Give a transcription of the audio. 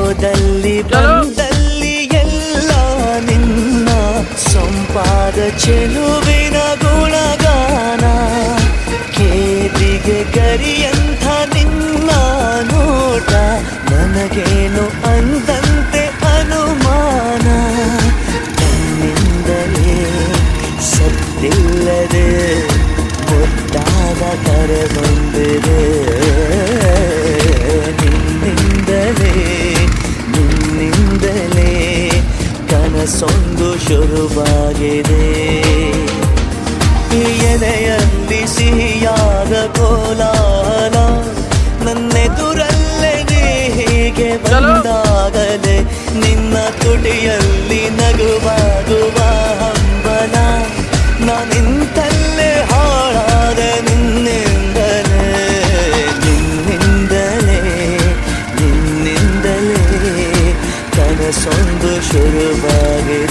ಹೋದಲ್ಲಿ ಬಂದಲ್ಲಿ ಎಲ್ಲ ನಿನ್ನ ಸೊಂಪಾದ ಚೆಲುವಿನ ಗುಣಗಾನ ಕೇದಿಗೆ ಗರಿಯಂಥ ನಿನ್ನ ನೋಟ ನನಗೇನು ಅಂದಂತೆ ಅನುಮಾನ ನನ್ನಿಂದಲೇ ಸದ್ದಿಲ್ಲದೆ ಮುದ್ದಾದ ಕರೆ ಬಂದಿದೆ ನಿನ್ನಿಂದಲೇ ಕನಸೊಂದು ಶುರುವಾಗಿದೆ ಎದೆಯಲ್ಲಿ ಸಿಹಿಯಾದ ಕೋಲಾಹಲ ನನ್ನೆದುರಲ್ಲೇ ನೀ ಹೀಗೆ ಬಂದಾಗಲೇ ನಿನ್ನ ತುಟಿಯಲ್ಲಿ ನಗುವಾಗುವ ಹಂಬಲ ನಾನಿಂತಲ್ಲೇ ಹಾಳಾದ ನಿನ್ನಿಂದಲೇ ಕನಸೊಂದು ಶುರುವಾಗಿದೆ.